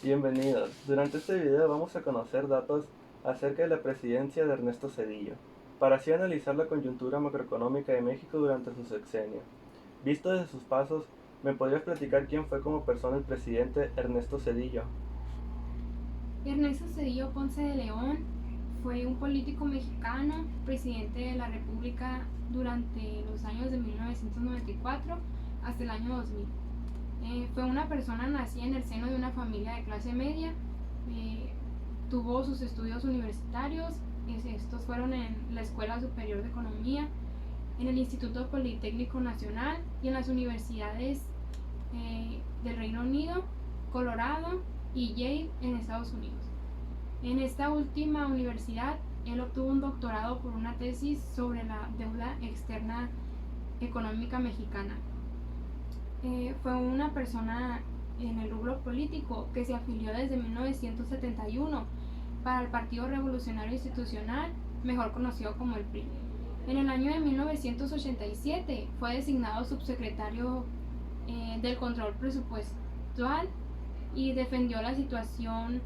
Bienvenidos. Durante este video vamos a conocer datos acerca de la presidencia de Ernesto Zedillo, para así analizar la coyuntura macroeconómica de México durante su sexenio. Visto desde sus pasos, ¿me podrías platicar quién fue como persona el presidente Ernesto Zedillo? Ernesto Zedillo Ponce de León fue un político mexicano, presidente de la República durante los años de 1994 hasta el año 2000. Fue una persona nacida en el seno de una familia de clase media. eh, Tuvo sus estudios universitarios. Estos fueron en la Escuela Superior de Economía, en el Instituto Politécnico Nacional y en las universidades del Reino Unido, Colorado y Yale en Estados Unidos. En esta última universidad, él obtuvo un doctorado por una tesis sobre la deuda externa económica mexicana. Fue una persona en el rubro político que se afilió desde 1971 para el Partido Revolucionario Institucional, mejor conocido como el PRI. En el año de 1987 fue designado subsecretario del Control Presupuestal y defendió la situación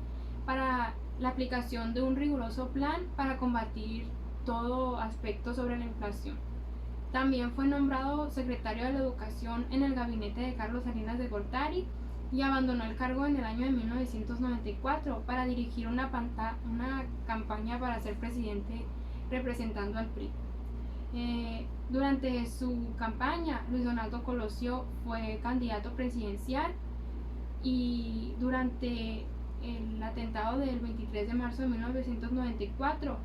para la aplicación de un riguroso plan para combatir todo aspecto sobre la inflación. También fue nombrado secretario de la Educación en el gabinete de Carlos Salinas de Gortari y abandonó el cargo en el año de 1994 para dirigir una campaña para ser presidente representando al PRI. Durante su campaña, Luis Donaldo Colosio fue candidato presidencial y durante el atentado del 23 de marzo de 1994,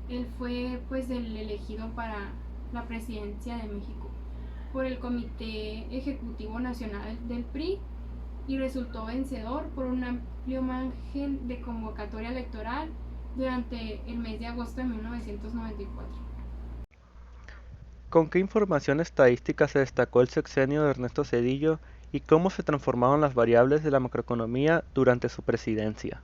él fue pues el elegido para la presidencia de México por el Comité Ejecutivo Nacional del PRI y resultó vencedor por un amplio margen de convocatoria electoral durante el mes de agosto de 1994. ¿Con qué información estadística se destacó el sexenio de Ernesto Zedillo y cómo se transformaron las variables de la macroeconomía durante su presidencia?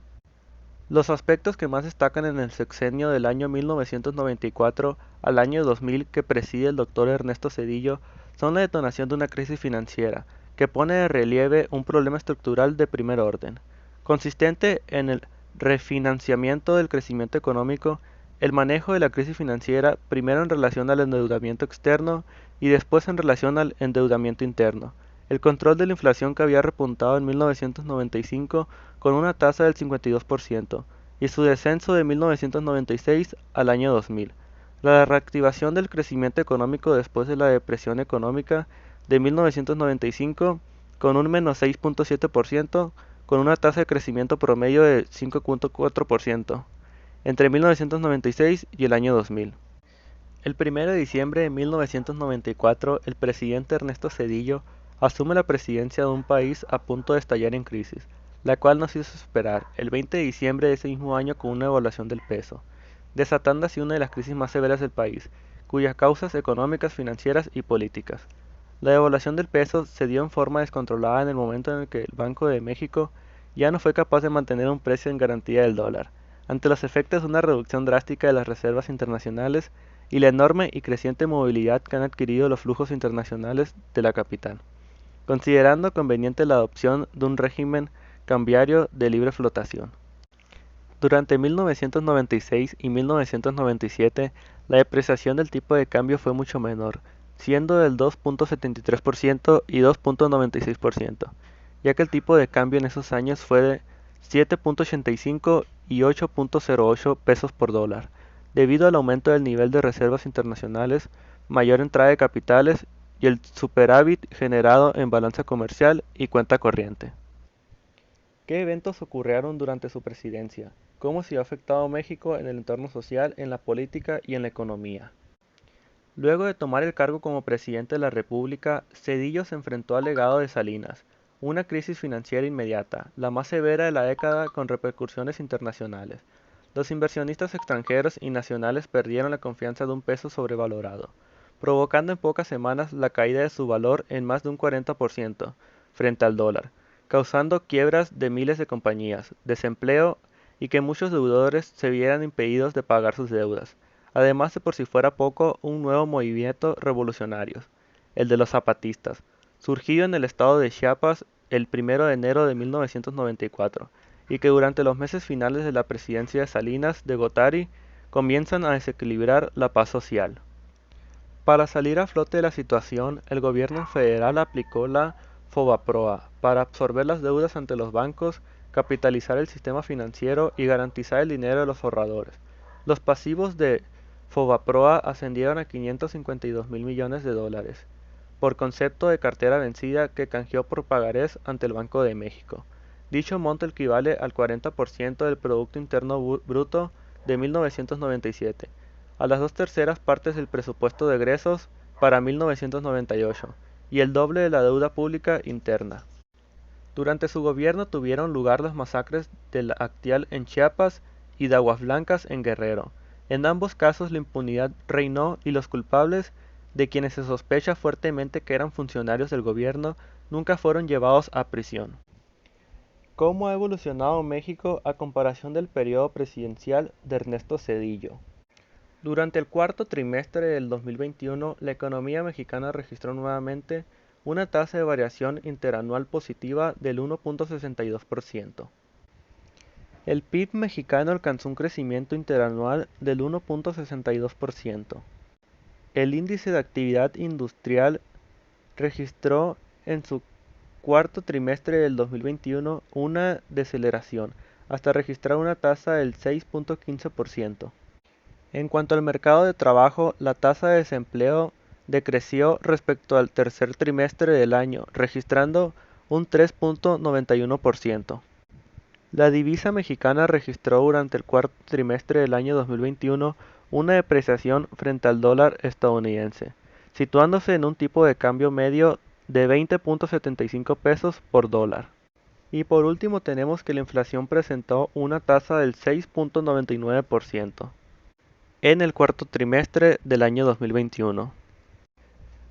Los aspectos que más destacan en el sexenio del año 1994 al año 2000 que preside el doctor Ernesto Zedillo son la detonación de una crisis financiera, que pone de relieve un problema estructural de primer orden, consistente en el refinanciamiento del crecimiento económico, el manejo de la crisis financiera primero en relación al endeudamiento externo y después en relación al endeudamiento interno, el control de la inflación que había repuntado en 1995 con una tasa del 52%, y su descenso de 1996 al año 2000. La reactivación del crecimiento económico después de la depresión económica de 1995 con un menos 6.7%, con una tasa de crecimiento promedio de 5.4% entre 1996 y el año 2000. El 1 de diciembre de 1994, el presidente Ernesto Zedillo asume la presidencia de un país a punto de estallar en crisis, la cual nos hizo esperar el 20 de diciembre de ese mismo año con una devaluación del peso, desatando así una de las crisis más severas del país, cuyas causas económicas, financieras y políticas. La devaluación del peso se dio en forma descontrolada en el momento en el que el Banco de México ya no fue capaz de mantener un precio en garantía del dólar, ante los efectos de una reducción drástica de las reservas internacionales y la enorme y creciente movilidad que han adquirido los flujos internacionales de la capital, considerando conveniente la adopción de un régimen cambiario de libre flotación. Durante 1996 y 1997, la depreciación del tipo de cambio fue mucho menor, siendo del 2.73% y 2.96%, ya que el tipo de cambio en esos años fue de 7.85 y 8.08 pesos por dólar, debido al aumento del nivel de reservas internacionales, mayor entrada de capitales y el superávit generado en balanza comercial y cuenta corriente. ¿Qué eventos ocurrieron durante su presidencia? ¿Cómo se ha afectado México en el entorno social, en la política y en la economía? Luego de tomar el cargo como presidente de la República, Zedillo se enfrentó al legado de Salinas, una crisis financiera inmediata, la más severa de la década con repercusiones internacionales. Los inversionistas extranjeros y nacionales perdieron la confianza de un peso sobrevalorado, provocando en pocas semanas la caída de su valor en más de un 40% frente al dólar, causando quiebras de miles de compañías, desempleo y que muchos deudores se vieran impedidos de pagar sus deudas. Además de por si fuera poco, un nuevo movimiento revolucionario, el de los zapatistas, surgido en el estado de Chiapas el 1 de enero de 1994, y que durante los meses finales de la presidencia de Salinas de Gortari comienzan a desequilibrar la paz social. Para salir a flote de la situación, el gobierno federal aplicó la FOBAPROA para absorber las deudas ante los bancos, capitalizar el sistema financiero y garantizar el dinero de los ahorradores. Los pasivos de FOBAPROA ascendieron a 552 mil millones de dólares, por concepto de cartera vencida que canjeó por pagarés ante el Banco de México. Dicho monto equivale al 40% del Producto Interno Bruto de 1997, a las 2/3 partes del presupuesto de egresos para 1998, y el doble de la deuda pública interna. Durante su gobierno tuvieron lugar las masacres del Actial en Chiapas y de Aguas Blancas en Guerrero. En ambos casos la impunidad reinó y los culpables, de quienes se sospecha fuertemente que eran funcionarios del gobierno, nunca fueron llevados a prisión. ¿Cómo ha evolucionado México a comparación del periodo presidencial de Ernesto Zedillo? Durante el cuarto trimestre del 2021, la economía mexicana registró nuevamente una tasa de variación interanual positiva del 1.62%. El PIB mexicano alcanzó un crecimiento interanual del 1.62%. El índice de actividad industrial registró en su cuarto trimestre del 2021 una deceleración, hasta registrar una tasa del 6.15%. En cuanto al mercado de trabajo, la tasa de desempleo decreció respecto al tercer trimestre del año, registrando un 3.91%. La divisa mexicana registró durante el cuarto trimestre del año 2021 una depreciación frente al dólar estadounidense, situándose en un tipo de cambio medio de 20.75 pesos por dólar. Y por último tenemos que la inflación presentó una tasa del 6.99% en el cuarto trimestre del año 2021.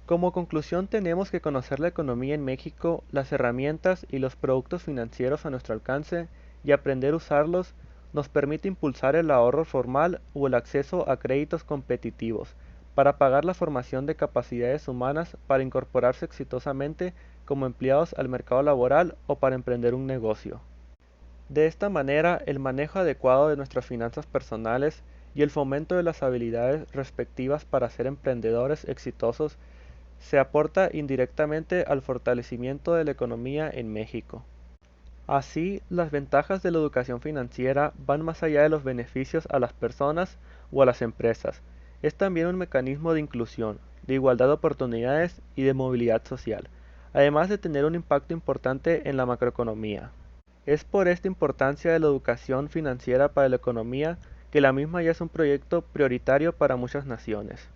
Como conclusión tenemos que conocer la economía en México, las herramientas y los productos financieros a nuestro alcance y aprender a usarlos nos permite impulsar el ahorro formal o el acceso a créditos competitivos para pagar la formación de capacidades humanas para incorporarse exitosamente como empleados al mercado laboral o para emprender un negocio. De esta manera, el manejo adecuado de nuestras finanzas personales y el fomento de las habilidades respectivas para ser emprendedores exitosos se aporta indirectamente al fortalecimiento de la economía en México. Así, las ventajas de la educación financiera van más allá de los beneficios a las personas o a las empresas. Es también un mecanismo de inclusión, de igualdad de oportunidades y de movilidad social, además de tener un impacto importante en la macroeconomía. Es por esta importancia de la educación financiera para la economía que la misma ya es un proyecto prioritario para muchas naciones.